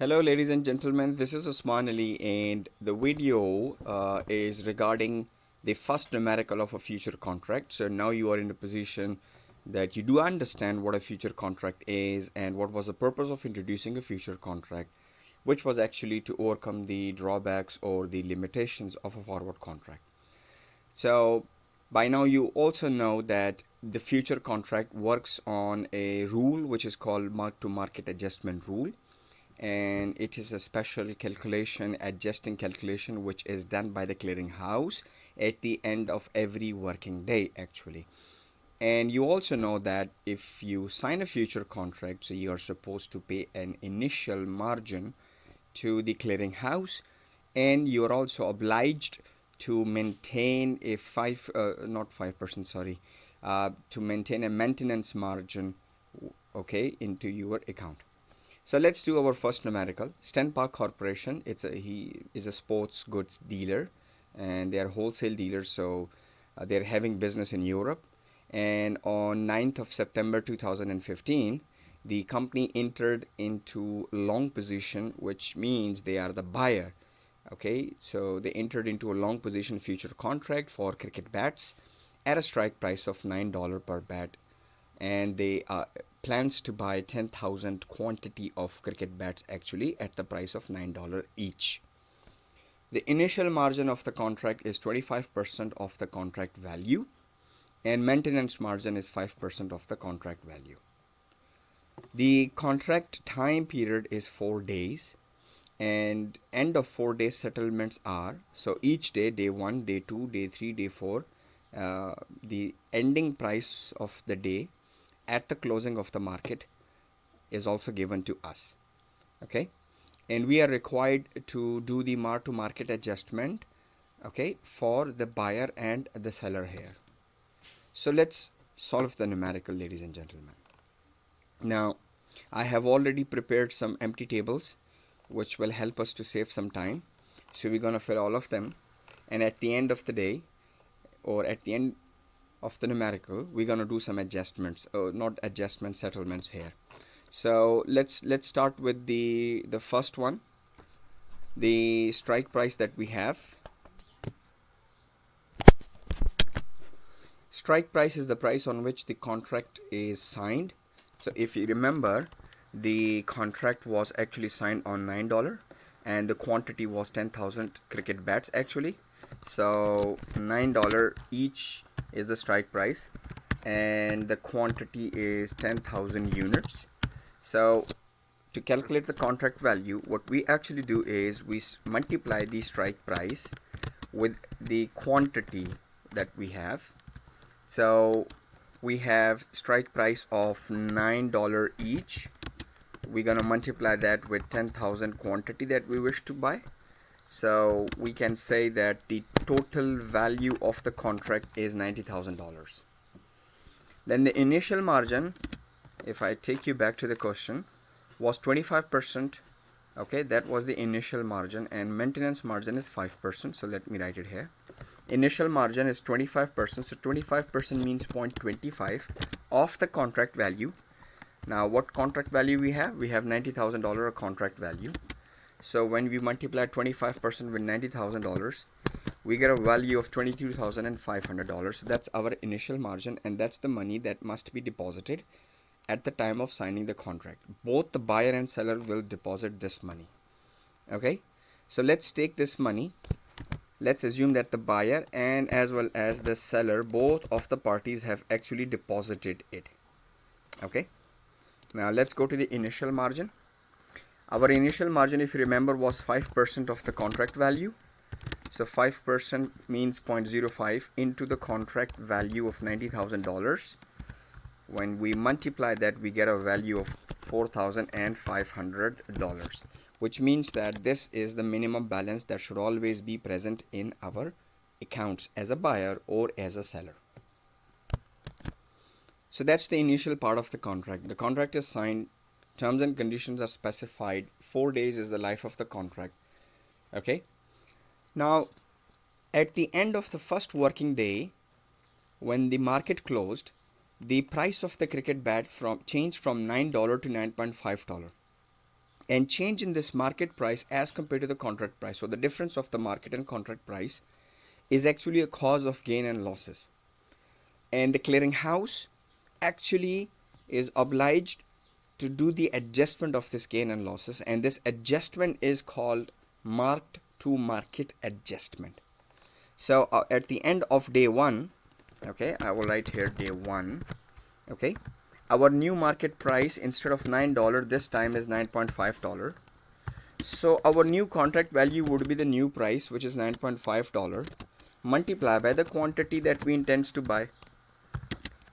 Hello ladies and gentlemen, this is Usman Ali and the video is regarding the first numerical of a future contract. So now you are in a position that you do understand what a future contract is and what was the purpose of introducing a future contract, which was actually to overcome the drawbacks or the limitations of a forward contract. So by now you also know that the future contract works on a rule which is called mark to market adjustment rule, and it is a special calculation, adjusting calculation, which is done by the clearing house at the end of every working day actually. And you also know that if you sign a future contract, so you are supposed to pay an initial margin to the clearing house, and you are also obliged to maintain a not 5%, sorry, to maintain a maintenance margin, okay, into your account. So let's do our first numerical. Stan Park Corporation. He is a sports goods dealer, and they are wholesale dealers. So they're having business in Europe. And on 9th of September 2015, the company entered into long position, which means they are the buyer. Okay, so they entered into a long position future contract for cricket bats at a strike price of $9 per bat, and they plans to buy 10,000 quantity of cricket bats actually at the price of $9 each. The initial margin of the contract is 25% of the contract value, and maintenance margin is 5% of the contract value. The contract time period is 4 days, and end of 4 days settlements are, so each day, day 1, day 2, day 3, day 4, the ending price of the day at the closing of the market is also given to us. Okay, and we are required to do the mark to market adjustment, okay, for the buyer and the seller here. So let's solve the numerical, ladies and gentlemen. Now I have already prepared some empty tables which will help us to save some time. So we're going to fill all of them, and at the end of the day, or at the end of the numerical, we're going to do some adjustments, not adjustments, settlements here. So let's start with the first one, the strike price that we have. Strike price is the price on which the contract is signed. So if you remember, the contract was actually signed on $9 and the quantity was 10,000 cricket bats actually. So $9 each is the strike price, and the quantity is 10,000 units. So to calculate the contract value, what we actually do is we multiply the strike price with the quantity that we have. So we have strike price of $9 each. We're gonna multiply that with 10,000 quantity that we wish to buy. So we can say that the total value of the contract is $90,000. Then the initial margin, if I take you back to the question, was 25%. Okay, that was the initial margin, and maintenance margin is 5%. So let me write it here. Initial margin is 25%. So 25% means 0.25 of the contract value. Now what contract value we have? We have $90,000 contract value. So when we multiply 25% with $90,000, we get a value of $22,500. So that's our initial margin, and that's the money that must be deposited at the time of signing the contract. Both the buyer and seller will deposit this money. Okay, so let's take this money. Let's assume that the buyer and as well as the seller, both of the parties have actually deposited it. Okay, now let's go to the initial margin. Our initial margin, if you remember, was 5% of the contract value. So 5% means 0.05 into the contract value of $90,000. When we multiply that, we get a value of $4,500, which means that this is the minimum balance that should always be present in our accounts as a buyer or as a seller. So that's the initial part of the contract. The contract is signed, terms and conditions are specified, 4 days is the life of the contract. Okay, now at the end of the first working day, when the market closed, the price of the cricket bat changed from $9 to $9.5. and change in this market price as compared to the contract price. So the difference of the market and contract price is actually a cause of gain and losses. And the clearinghouse actually is obliged to do the adjustment of this gain and losses, and this adjustment is called marked to market adjustment. So at the end of day one, okay, I will write here day one, okay, our new market price instead of $9 this time is $9.5. So our new contract value would be the new price, which is $9.5, multiplied by the quantity that we intend to buy.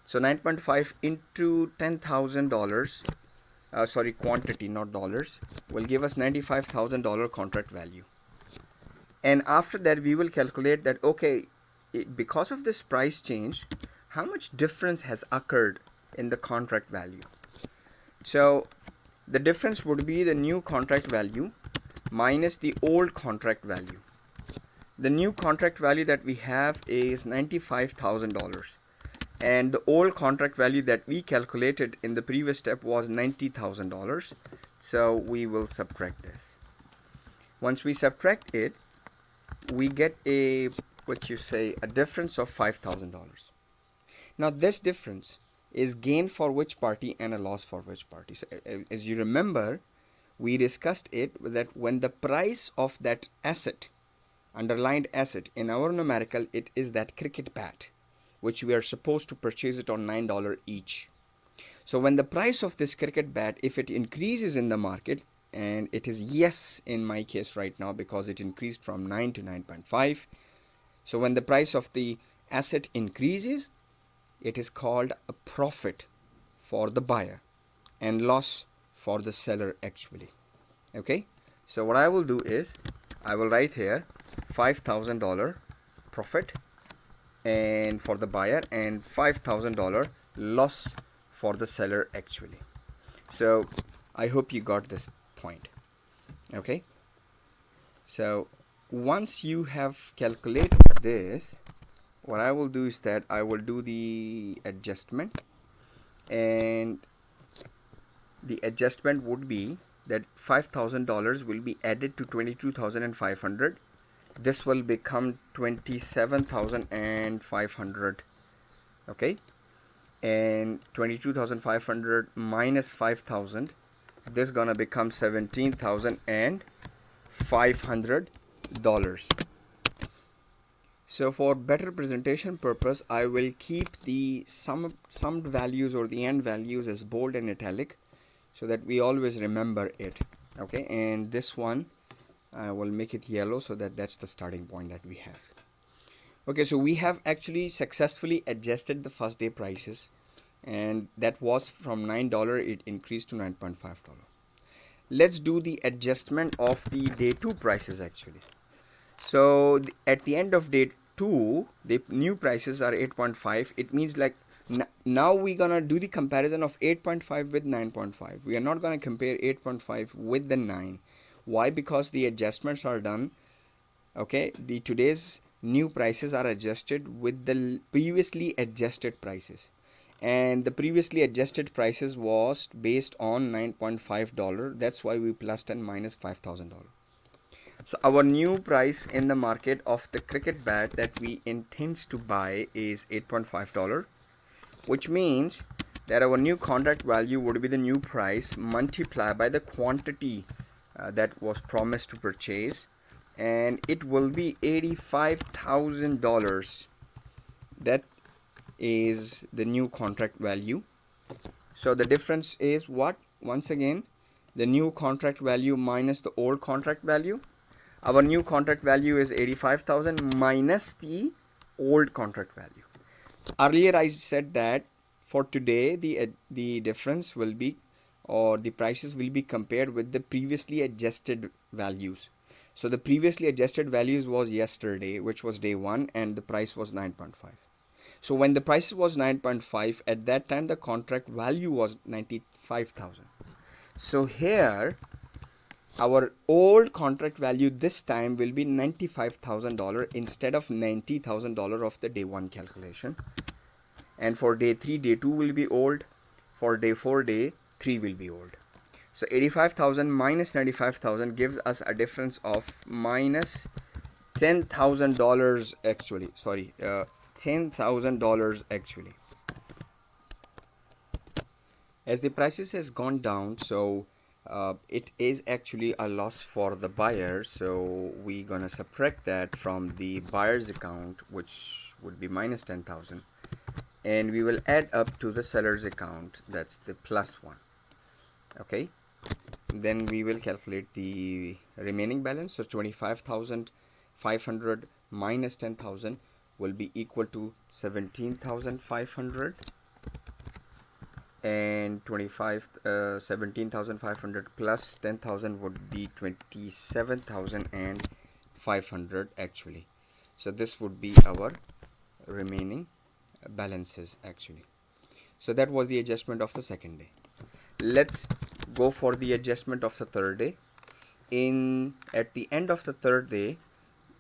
So 9.5 into $10,000, sorry, quantity, not dollars, will give us $95,000 contract value. And after that, we will calculate that, okay, because of this price change, how much difference has occurred in the contract value. So the difference would be the new contract value minus the old contract value. The new contract value that we have is $95,000. And the old contract value that we calculated in the previous step was $90,000. So we will subtract this. Once we subtract it, we get a difference of $5,000. Now this difference is gain for which party and a loss for which party. So as you remember, we discussed it that when the price of that asset, underlined asset in our numerical, it is that cricket bat, which we are supposed to purchase it on $9 each. So when the price of this cricket bat, if it increases in the market, and it is yes in my case right now because it increased from 9 to 9.5. So when the price of the asset increases, it is called a profit for the buyer and loss for the seller actually. Okay, so what I will do is I will write here $5,000 profit and for the buyer and $5,000 loss for the seller actually. So I hope you got this point. Okay, so once you have calculated this, what I will do is that I will do the adjustment, and the adjustment would be that $5,000 will be added to 22,500. This will become 27,500. Okay, and 22,500 minus 5,000, this is gonna become $17,500. So for better presentation purpose, I will keep the summed values or the end values as bold and italic so that we always remember it. Okay, and this one I will make it yellow so that that's the starting point that we have. Okay, so we have actually successfully adjusted the first day prices, and that was from $9, it increased to $9.5. Let's do the adjustment of the day 2 prices actually. So at the end of day 2, the new prices are 8.5. It means like now we're gonna do the comparison of 8.5 with 9.5. We are not gonna compare 8.5 with the 9. Why? Because the adjustments are done. Okay, the today's new prices are adjusted with the previously adjusted prices, and the previously adjusted prices was based on $9.5. That's why we plus and minus $5,000. So our new price in the market of the cricket bat that we intend to buy is $8.5, which means that our new contract value would be the new price multiplied by the quantity that was promised to purchase, and it will be $85,000. That is the new contract value. So the difference is what? Once again, the new contract value minus the old contract value. Our new contract value is 85,000 minus the old contract value. Earlier I said that for today the difference will be, or the prices will be compared with the previously adjusted values. So the previously adjusted values was yesterday, which was day 1, and the price was 9.5. So when the price was 9.5, at that time the contract value was 95,000. So here our old contract value this time will be $95,000 instead of $90,000 of the day 1 calculation. And for day 3, day 2 will be old. For day 4, day 3 will be old. So 85,000 minus 95,000 gives us a difference of minus $10,000 actually. Sorry, $10,000 actually. As the prices has gone down, so it is actually a loss for the buyer. So we're gonna subtract that from the buyer's account, which would be minus 10,000, and we will add up to the seller's account. That's the plus one. Okay. Then we will calculate the remaining balance. So 25,500 minus 10,000 will be equal to 17,500, and 17,500 plus 10,000 would be 27,500 actually. So this would be our remaining balances actually. So that was the adjustment of the second day. Let's go for the adjustment of the third day. At the end of the third day,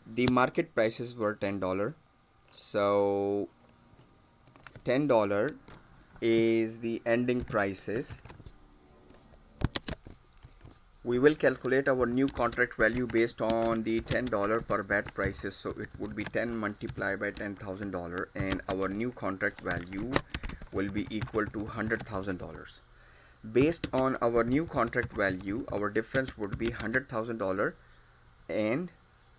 the market prices were $10. So $10 is the ending prices. We will calculate our new contract value based on the $10 per bat prices. So it would be 10 multiplied by $10,000, and our new contract value will be equal to $100,000. Based on our new contract value, our difference would be $100,000 and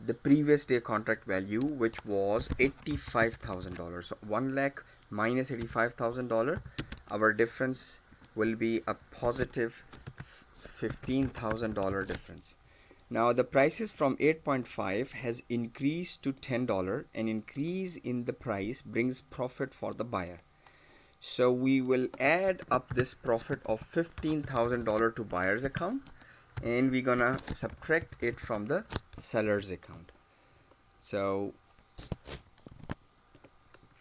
the previous day contract value, which was $85,000. So 1 lakh minus $85,000, our difference will be a positive $15,000 difference. Now the prices from 8.5 has increased to $10. An increase in the price brings profit for the buyer. So we will add up this profit of $15,000 to buyer's account, and we're gonna subtract it from the seller's account. So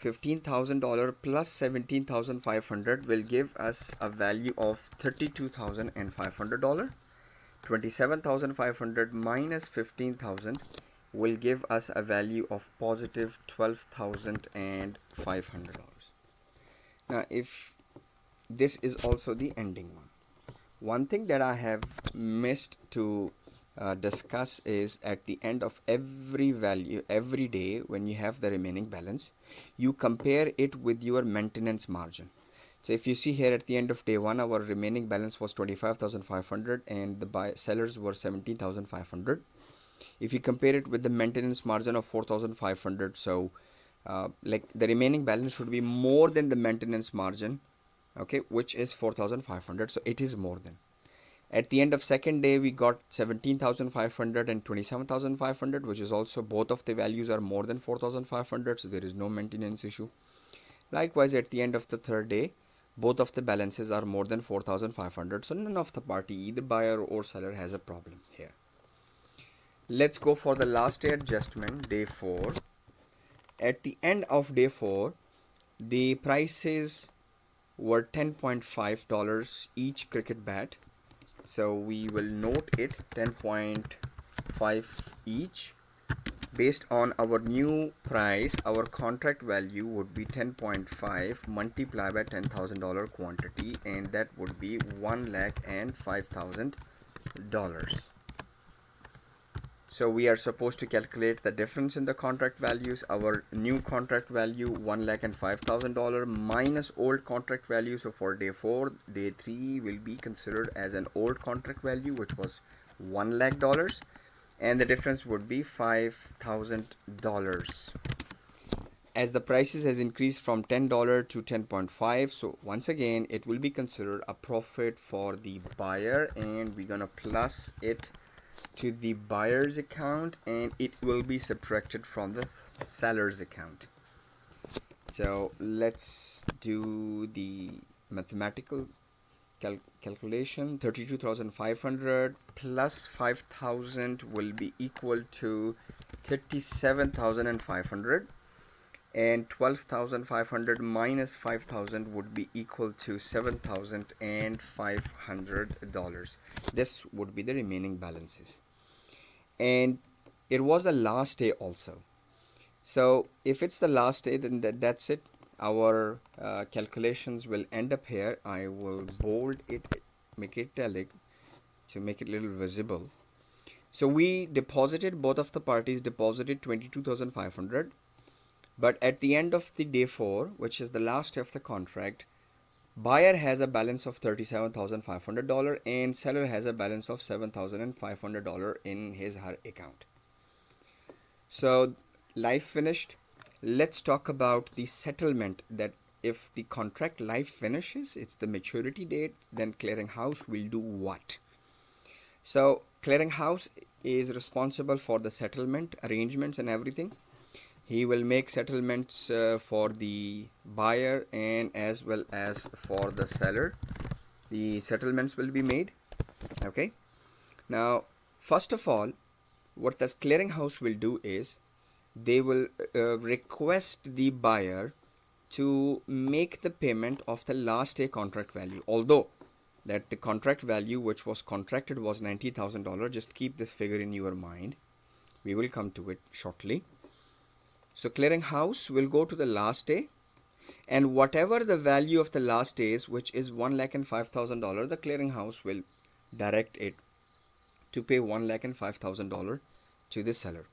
$15,000 plus 17,500 will give us a value of $32,500. 27,500 minus 15,000 will give us a value of positive $12,500. Now if this is also the ending one thing that I have missed to discuss is at the end of every value every day, when you have the remaining balance, you compare it with your maintenance margin. So if you see here at the end of day one, our remaining balance was 25,500 and the sellers were 17,500. If you compare it with the maintenance margin of 4,500, so like the remaining balance should be more than the maintenance margin, okay, which is 4,500. So it is more than. At the end of second day, we got 17,500 and 27,500, which is also, both of the values are more than 4,500, so there is no maintenance issue. Likewise, at the end of the third day, both of the balances are more than 4,500, so none of the party, either buyer or seller, has a problem here. Let's go for the last day adjustment, day 4. At the end of day 4, the prices were $10.5 each cricket bat. So we will note it 10.5 each. Based on our new price, our contract value would be 10.5 multiplied by $10,000 quantity, and that would be $1,05,000. So we are supposed to calculate the difference in the contract values. Our new contract value $1,05,000 minus old contract value. So for day 4, day 3 will be considered as an old contract value, which was $1 lakh, and the difference would be $5,000. As the prices has increased from $10 to 10.5, so once again it will be considered a profit for the buyer, and we're gonna plus it to the buyer's account, and it will be subtracted from the seller's account. So let's do the mathematical calculation. 32,500 plus 5,000 will be equal to 37,500, and 12,500 minus 5,000 would be equal to $7,500. This would be the remaining balances, and it was the last day also. So if it's the last day, then that's it. Our calculations will end up here. I will bold it, make it italic, to make it a little visible. So we deposited, both of the parties deposited 22,500, but at the end of the day 4, which is the last day of the contract, buyer has a balance of $37,500 and seller has a balance of $7,500 in her account. So life finished. Let's talk about the settlement, that if the contract life finishes, it's the maturity date, then clearinghouse will do what? So clearinghouse is responsible for the settlement arrangements and everything. He will make settlements for the buyer and as well as for the seller. The settlements will be made. Okay. Now, first of all, what this clearinghouse will do is they will request the buyer to make the payment of the last day contract value. Although that the contract value which was contracted was $90,000, just keep this figure in your mind. We will come to it shortly. So clearinghouse will go to the last day, and whatever the value of the last day is, which is $105,000, the clearinghouse will direct it to pay $105,000 to the seller.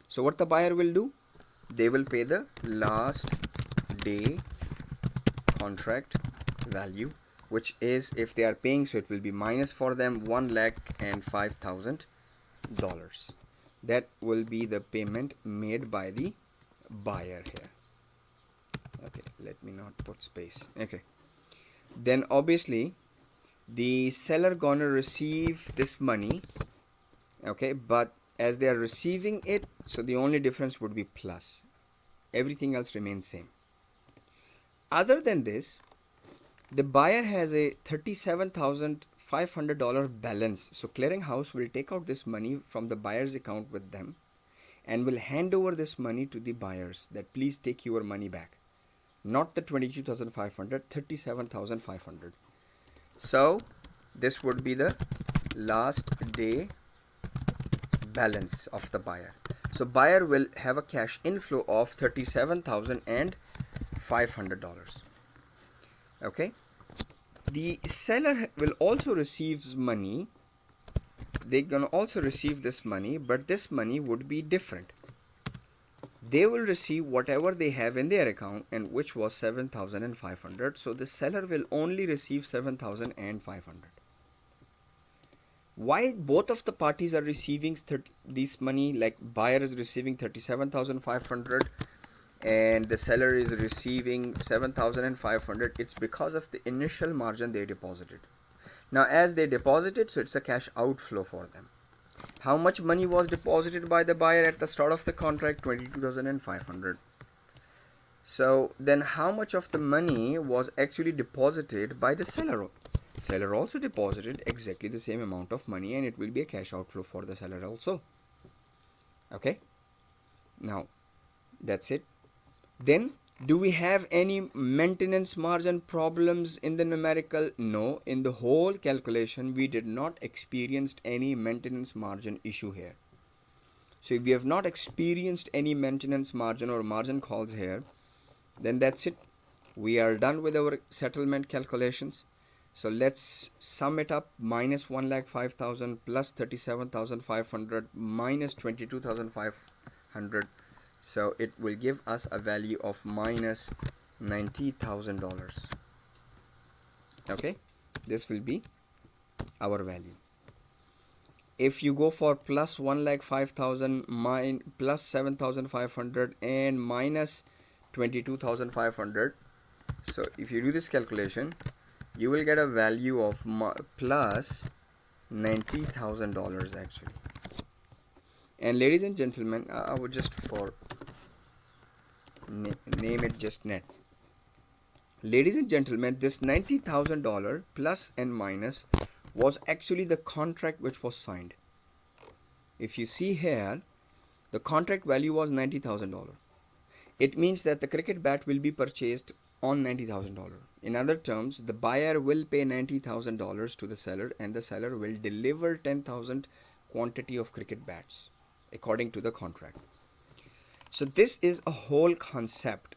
So what the buyer will do? They will pay the last day contract value, which is, if they are paying, so it will be minus for them $105,000. That will be the payment made by the buyer here. Okay, let me not put space. Okay, then obviously the seller gonna receive this money. Okay, but as they are receiving it, so the only difference would be plus. Everything else remains same. Other than this, the buyer has a $37,500 balance. So clearinghouse will take out this money from the buyer's account with them and will hand over this money to the buyers, that please take your money back. Not the 22,500, 37,500. So this would be the last day balance of the buyer. So buyer will have a cash inflow of $37,500. Okay. The seller will also receive money. They're gonna also receive this money, but this money would be different. They will receive whatever they have in their account, and which was 7,500. So the seller will only receive 7,500. Why both of the parties are receiving this money? Like buyer is receiving 37,500 and the seller is receiving 7,500. It's because of the initial margin they deposited. Now as they deposited, so it's a cash outflow for them. How much money was deposited by the buyer at the start of the contract? 22,500. So then how much of the money was actually deposited by the seller? Seller also deposited exactly the same amount of money, and it will be a cash outflow for the seller also. Okay. Now that's it. Then do we have any maintenance margin problems in the numerical? No, in the whole calculation we did not experience any maintenance margin issue here. So if we have not experienced any maintenance margin or margin calls here, then that's it. We are done with our settlement calculations. So let's sum it up. Minus 1,05,000 plus 37,500 minus 22,500. So it will give us a value of minus $90,000. Okay, this will be our value. If you go for plus 1,05,000 plus 7,500 and minus 22,500, so if you do this calculation, you will get a value of plus $90,000 actually. And ladies and gentlemen, I would just name it just net. Ladies and gentlemen, this $90,000 plus and minus was actually the contract which was signed. If you see here, the contract value was $90,000. It means that the cricket bat will be purchased on $90,000. In other terms, the buyer will pay $90,000 to the seller, and the seller will deliver 10,000 quantity of cricket bats according to the contract. So this is a whole concept.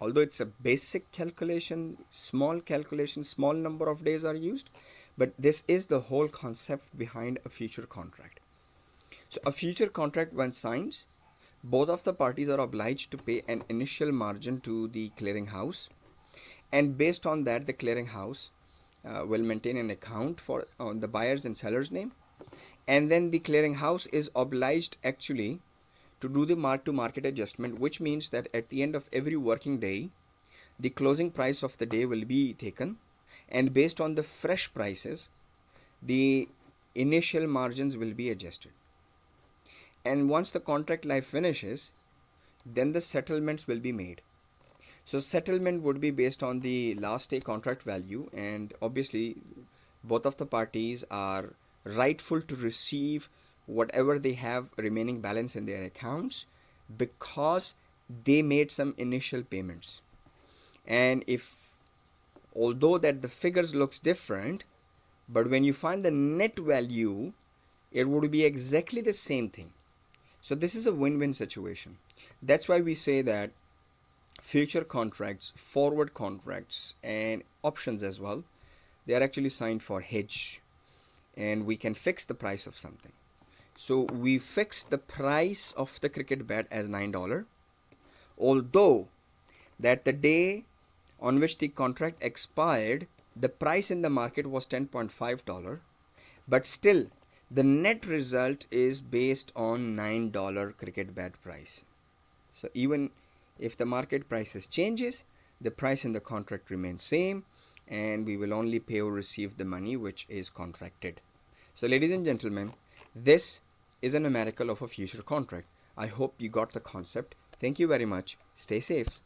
Although it's a basic calculation, small number of days are used, But this is the whole concept behind a future contract. So a future contract, when signed, both of the parties are obliged to pay an initial margin to the clearinghouse, and based on that, the clearinghouse will maintain an account for on the buyer's and seller's name, and then the clearinghouse is obliged actually to do the mark to market adjustment, which means that at the end of every working day, the closing price of the day will be taken, and based on the fresh prices, the initial margins will be adjusted. And once the contract life finishes, then the settlements will be made. So settlement would be based on the last day contract value, and obviously both of the parties are rightful to receive whatever they have remaining balance in their accounts, because they made some initial payments. And if, although that the figures looks different, but when you find the net value, it would be exactly the same thing. So this is a win-win situation. That's why we say that future contracts, forward contracts, and options as well, they are actually signed for hedge, and we can fix the price of something. So we fix the price of the cricket bat as $9, although that the day on which the contract expired, the price in the market was $10.5, but still the net result is based on $9 cricket bat price. So even if the market prices changes, the price in the contract remains same, and we will only pay or receive the money which is contracted. So ladies and gentlemen, this is a numerical of a future contract. I hope you got the concept. Thank you very much. Stay safe.